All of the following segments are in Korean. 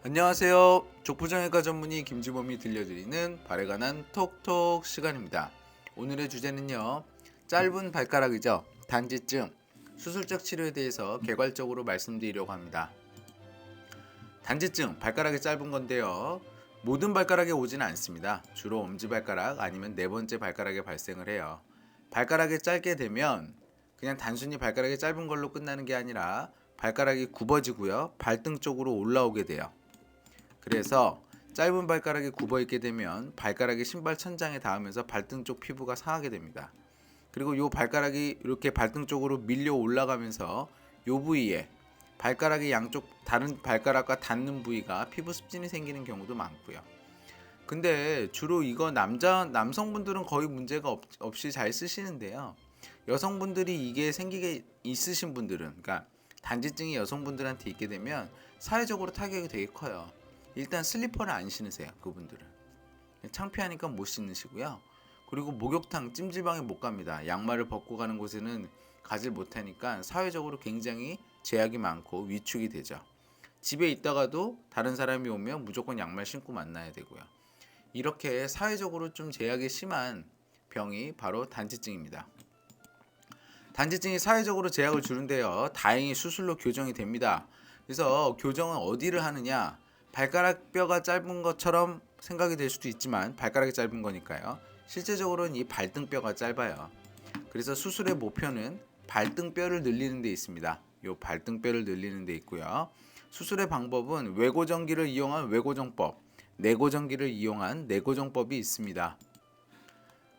안녕하세요. 족부정형외과 전문의 김주범이 들려드리는 발에 관한 톡톡 시간입니다. 오늘의 주제는요. 짧은 발가락이죠. 단지증, 수술적 치료에 대해서 개괄적으로 말씀드리려고 합니다. 단지증, 발가락이 짧은 건데요. 모든 발가락에 오지는 않습니다. 주로 엄지발가락 아니면 네 번째 발가락에 발생을 해요. 발가락이 짧게 되면 그냥 단순히 발가락이 짧은 걸로 끝나는 게 아니라 발가락이 굽어지고요. 발등 쪽으로 올라오게 돼요. 그래서 짧은 발가락이 굽어 있게 되면 발가락이 신발 천장에 닿으면서 발등 쪽 피부가 상하게 됩니다. 그리고 이 발가락이 이렇게 발등 쪽으로 밀려 올라가면서 이 부위에 발가락이 양쪽 다른 발가락과 닿는 부위가 피부 습진이 생기는 경우도 많고요. 근데 주로 이거 남성분들은 거의 문제가 없이 잘 쓰시는데요. 여성분들이 이게 생기게 있으신 분들은, 그러니까 단지증이 여성분들한테 있게 되면 사회적으로 타격이 되게 커요. 일단 슬리퍼를 안 신으세요. 그분들은 창피하니까 못 신으시고요. 그리고 목욕탕 찜질방에 못 갑니다. 양말을 벗고 가는 곳에는 가질 못하니까 사회적으로 굉장히 제약이 많고 위축이 되죠. 집에 있다가도 다른 사람이 오면 무조건 양말 신고 만나야 되고요. 이렇게 사회적으로 좀 제약이 심한 병이 바로 단지증입니다. 단지증이 사회적으로 제약을 주는데요. 다행히 수술로 교정이 됩니다. 그래서 교정은 어디를 하느냐? 발가락 뼈가 짧은 것처럼 생각이 될 수도 있지만 발가락이 짧은 거니까요. 실제적으로는 이 발등뼈가 짧아요. 그래서 수술의 목표는 발등뼈를 늘리는 데 있습니다. 이 발등뼈를 늘리는 데 있고요. 수술의 방법은 외고정기를 이용한 외고정법, 내고정기를 이용한 내고정법이 있습니다.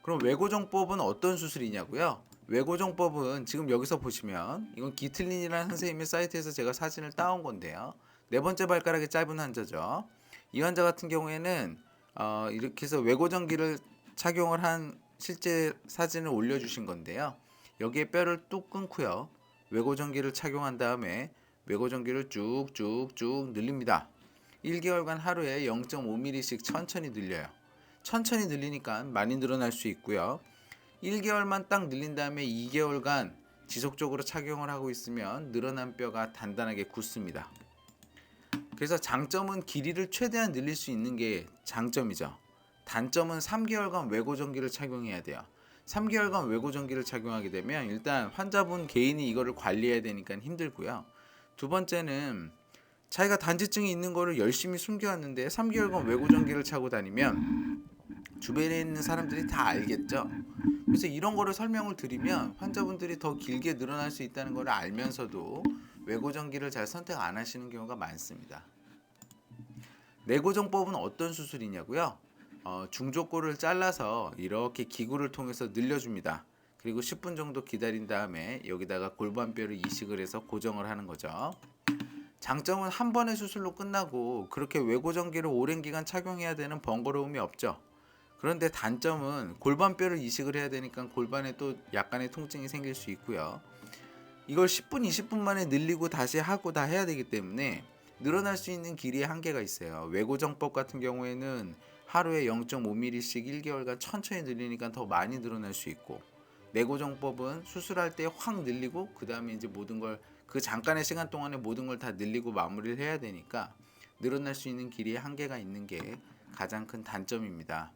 그럼 외고정법은 어떤 수술이냐고요? 외고정법은 지금 여기서 보시면 이건 기틀린이라는 선생님의 사이트에서 제가 사진을 따온 건데요. 네 번째 발가락이 짧은 환자죠. 이 환자 같은 경우에는 이렇게 해서 외고정기를 착용을 한 실제 사진을 올려주신 건데요. 여기에 뼈를 뚝 끊고요. 외고정기를 착용한 다음에 외고정기를 쭉쭉쭉 늘립니다. 1개월간 하루에 0.5mm씩 천천히 늘려요. 천천히 늘리니까 많이 늘어날 수 있고요. 1개월만 딱 늘린 다음에 2개월간 지속적으로 착용을 하고 있으면 늘어난 뼈가 단단하게 굳습니다. 그래서 장점은 길이를 최대한 늘릴 수 있는 게 장점이죠. 단점은 3개월간 외고정기를 착용해야 돼요. 3개월간 외고정기를 착용하게 되면 일단 환자분 개인이 이거를 관리해야 되니까 힘들고요. 두 번째는 자기가 단지증이 있는 거를 열심히 숨겨왔는데 3개월간 외고정기를 차고 다니면 주변에 있는 사람들이 다 알겠죠. 그래서 이런 거를 설명을 드리면 환자분들이 더 길게 늘어날 수 있다는 걸 알면서도 외고정기를 잘 선택 안 하시는 경우가 많습니다. 내고정법은 어떤 수술이냐고요? 중족골을 잘라서 이렇게 기구를 통해서 늘려줍니다. 그리고 10분 정도 기다린 다음에 여기다가 골반뼈를 이식을 해서 고정을 하는 거죠. 장점은 한 번의 수술로 끝나고 그렇게 외고정기를 오랜 기간 착용해야 되는 번거로움이 없죠. 그런데 단점은 골반뼈를 이식을 해야 되니까 골반에 또 약간의 통증이 생길 수 있고요. 이걸 10분, 20분 만에 늘리고 다시 하고 다 해야 되기 때문에 늘어날 수 있는 길이의 한계가 있어요. 외고정법 같은 경우에는 하루에 0.5mm씩 1개월간 천천히 늘리니까 더 많이 늘어날 수 있고, 내고정법은 수술할 때 확 늘리고 그 다음에 이제 모든 걸 그 잠깐의 시간 동안에 모든 걸 다 늘리고 마무리를 해야 되니까 늘어날 수 있는 길이의 한계가 있는 게 가장 큰 단점입니다.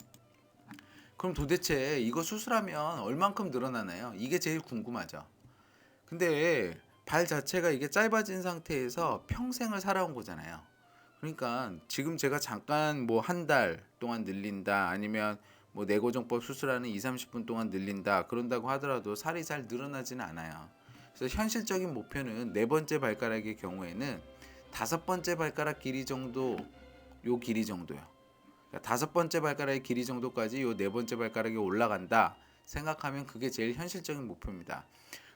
그럼 도대체 이거 수술하면 얼만큼 늘어나나요? 이게 제일 궁금하죠. 근데 발 자체가 이게 짧아진 상태에서 평생을 살아온 거잖아요. 그러니까 지금 제가 잠깐 뭐 한 달 동안 늘린다 아니면 뭐 내고정법 수술하는 2, 30분 동안 늘린다 그런다고 하더라도 살이 잘 늘어나지는 않아요. 그래서 현실적인 목표는 네 번째 발가락의 경우에는 다섯 번째 발가락 길이 정도, 요 길이 정도요. 그러니까 다섯 번째 발가락의 길이 정도까지 요 네 번째 발가락이 올라간다 생각하면 그게 제일 현실적인 목표입니다.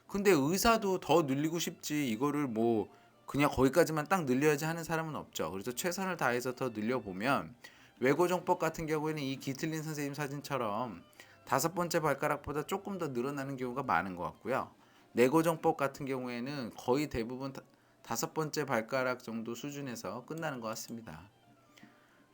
근데 의사도 더 늘리고 싶지 이거를 뭐 그냥 거기까지만 딱 늘려야지 하는 사람은 없죠. 그래서 최선을 다해서 더 늘려보면 외고정법 같은 경우에는 이 기틀린 선생님 사진처럼 다섯 번째 발가락보다 조금 더 늘어나는 경우가 많은 것 같고요. 내고정법 같은 경우에는 거의 대부분 다섯 번째 발가락 정도 수준에서 끝나는 것 같습니다.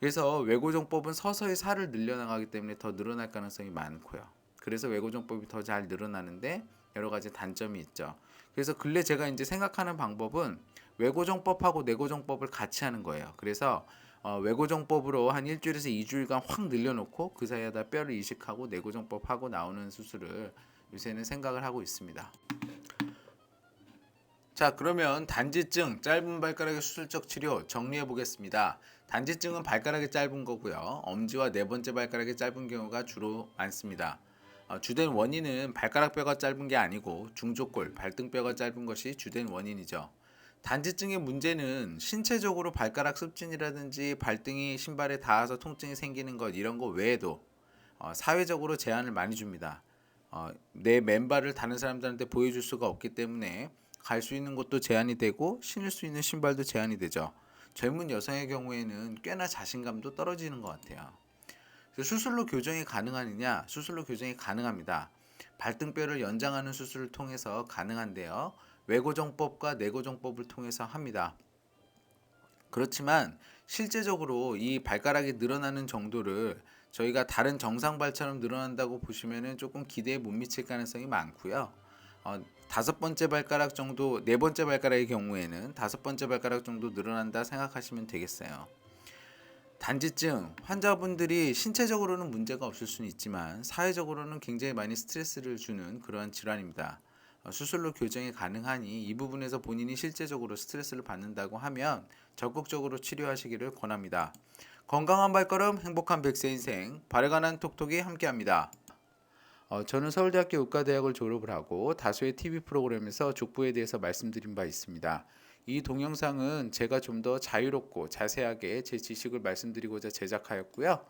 그래서 외고정법은 서서히 살을 늘려나가기 때문에 더 늘어날 가능성이 많고요. 그래서 외고정법이 더 잘 늘어나는데 여러 가지 단점이 있죠. 그래서 근래 제가 이제 생각하는 방법은 외고정법하고 내고정법을 같이 하는 거예요. 그래서 외고정법으로 한 일주일에서 2주일간 확 늘려놓고 그 사이에다 뼈를 이식하고 내고정법하고 나오는 수술을 요새는 생각을 하고 있습니다. 자, 그러면 단지증, 짧은 발가락의 수술적 치료 정리해 보겠습니다. 단지증은 발가락이 짧은 거고요. 엄지와 네 번째 발가락이 짧은 경우가 주로 많습니다. 주된 원인은 발가락뼈가 짧은 게 아니고 중족골, 발등뼈가 짧은 것이 주된 원인이죠. 단지증의 문제는 신체적으로 발가락 습진이라든지 발등이 신발에 닿아서 통증이 생기는 것 이런 거 외에도 사회적으로 제한을 많이 줍니다. 내 맨발을 다른 사람들한테 보여줄 수가 없기 때문에 갈 수 있는 곳도 제한이 되고 신을 수 있는 신발도 제한이 되죠. 젊은 여성의 경우에는 꽤나 자신감도 떨어지는 것 같아요. 그래서 수술로 교정이 가능하느냐? 수술로 교정이 가능합니다. 발등뼈를 연장하는 수술을 통해서 가능한데요. 외고정법과 내고정법을 통해서 합니다. 그렇지만 실제적으로 이 발가락이 늘어나는 정도를 저희가 다른 정상발처럼 늘어난다고 보시면은 조금 기대에 못 미칠 가능성이 많고요. 다섯 번째 발가락 정도, 네 번째 발가락의 경우에는 다섯 번째 발가락 정도 늘어난다 생각하시면 되겠어요. 단지증, 환자분들이 신체적으로는 문제가 없을 수는 있지만 사회적으로는 굉장히 많이 스트레스를 주는 그러한 질환입니다. 수술로 교정이 가능하니 이 부분에서 본인이 실제적으로 스트레스를 받는다고 하면 적극적으로 치료하시기를 권합니다. 건강한 발걸음, 행복한 100세 인생, 발에 관한 톡톡이 함께합니다. 저는 서울대학교 의과대학을 졸업을 하고 다수의 TV 프로그램에서 족부에 대해서 말씀드린 바 있습니다. 이 동영상은 제가 좀 더 자유롭고 자세하게 제 지식을 말씀드리고자 제작하였고요.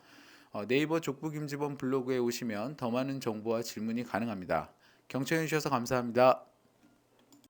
네이버 족부 김지범 블로그에 오시면 더 많은 정보와 질문이 가능합니다. 경청해 주셔서 감사합니다.